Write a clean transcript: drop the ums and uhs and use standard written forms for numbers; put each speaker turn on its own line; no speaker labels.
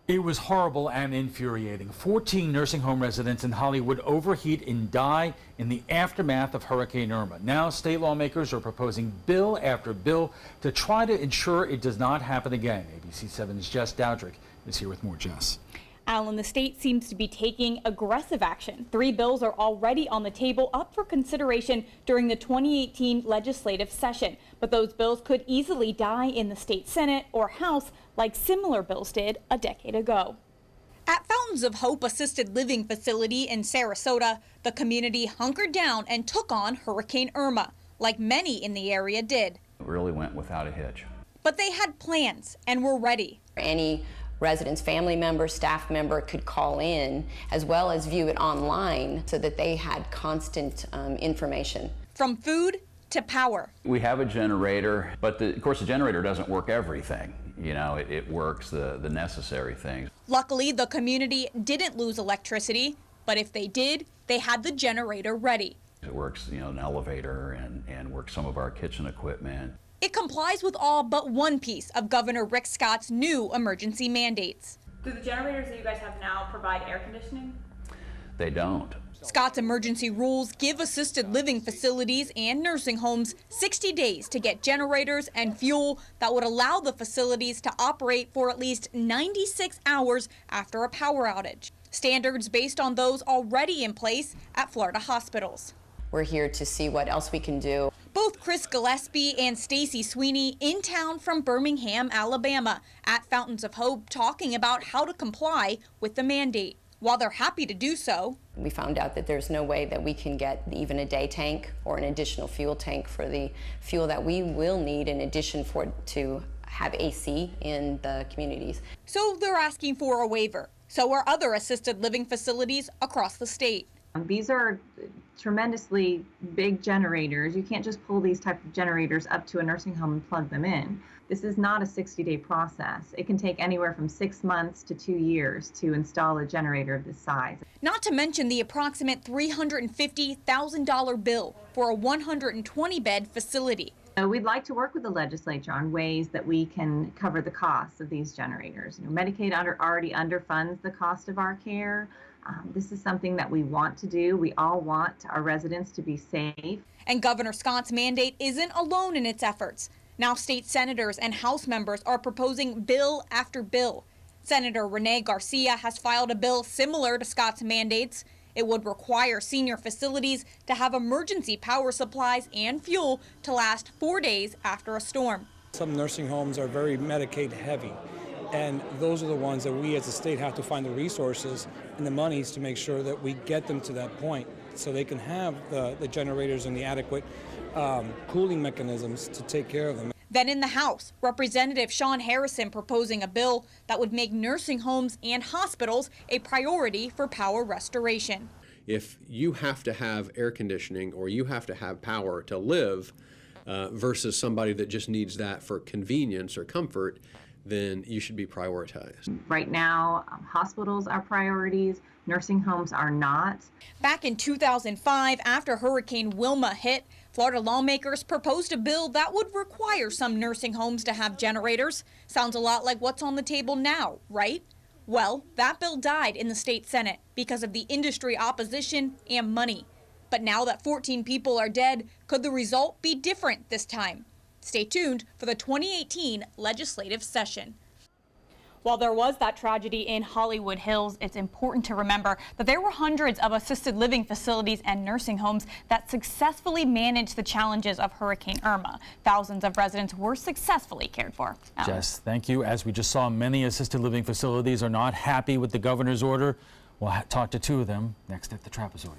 It was horrible and infuriating. 14 nursing home residents in Hollywood overheat and die in the aftermath of Hurricane Irma. Now, state lawmakers are proposing bill after bill to try to ensure it does not happen again. ABC 7's Jess Dowdrick is here with more. Jess.
Alan, the state seems to be taking aggressive action. 3 bills are already on the table, up for consideration during the 2018 legislative session. But those bills could easily die in the state Senate or House, like similar bills did a decade ago. At Fountains of Hope Assisted Living Facility in Sarasota, the community hunkered down and took on Hurricane Irma, like many in the area did.
It really went without a hitch.
But they had plans and were ready.
Any residents, family member, staff member could call in as well as view it online so that they had constant information.
From food to power.
We have a generator, but of course the generator doesn't work everything. You know, it works the necessary things.
Luckily, the community didn't lose electricity, but if they did, they had the generator ready.
It works, you know, an elevator and works some of our kitchen equipment.
It complies with all but one piece of Governor Rick Scott's new emergency mandates.
Do the generators that you guys have now provide air conditioning?
They don't.
Scott's emergency rules give assisted living facilities and nursing homes 60 days to get generators and fuel that would allow the facilities to operate for at least 96 hours after a power outage. Standards based on those already in place at Florida hospitals.
We're here to see what else we can do.
Both Chris Gillespie and Stacy Sweeney in town from Birmingham, Alabama, at Fountains of Hope, talking about how to comply with the mandate. While they're happy to do so,
we found out that there's no way that we can get even a day tank or an additional fuel tank for the fuel that we will need in addition to have AC in the communities.
So they're asking for a waiver. So are other assisted living facilities across the state.
These are tremendously big generators. You can't just pull these type of generators up to a nursing home and plug them in. This is not a 60-day process. It can take anywhere from 6 months to 2 years to install a generator of this size.
Not to mention the approximate $350,000 bill for a 120-bed facility.
We'd like to work with the legislature on ways that we can cover the costs of these generators. Medicaid already underfunds the cost of our care. This is something that we want to do. We all want our residents to be safe.
And Governor Scott's mandate isn't alone in its efforts. Now state senators and House members are proposing bill after bill. Senator Rene Garcia has filed a bill similar to Scott's mandates. It would require senior facilities to have emergency power supplies and fuel to last 4 days after a storm.
Some nursing homes are very Medicaid heavy, and those are the ones that we as a state have to find the resources and the monies to make sure that we get them to that point so they can have the generators and the adequate cooling mechanisms to take care of them.
Then in the House, Representative Sean Harrison proposing a bill that would make nursing homes and hospitals a priority for power restoration.
If you have to have air conditioning or you have to have power to live versus somebody that just needs that for convenience or comfort, then you should be prioritized.
Right now, hospitals are priorities, nursing homes are not.
Back in 2005, after Hurricane Wilma hit, Florida lawmakers proposed a bill that would require some nursing homes to have generators. Sounds a lot like what's on the table now, right? Well, that bill died in the state Senate because of the industry opposition and money. But now that 14 people are dead, could the result be different this time? Stay tuned for the 2018 legislative session. While there was that tragedy in Hollywood Hills, it's important to remember that there were hundreds of assisted living facilities and nursing homes that successfully managed the challenges of Hurricane Irma. Thousands of residents were successfully cared for.
Jess, thank you. As we just saw, many assisted living facilities are not happy with the governor's order. We'll talk to 2 of them next at the Trapezoid.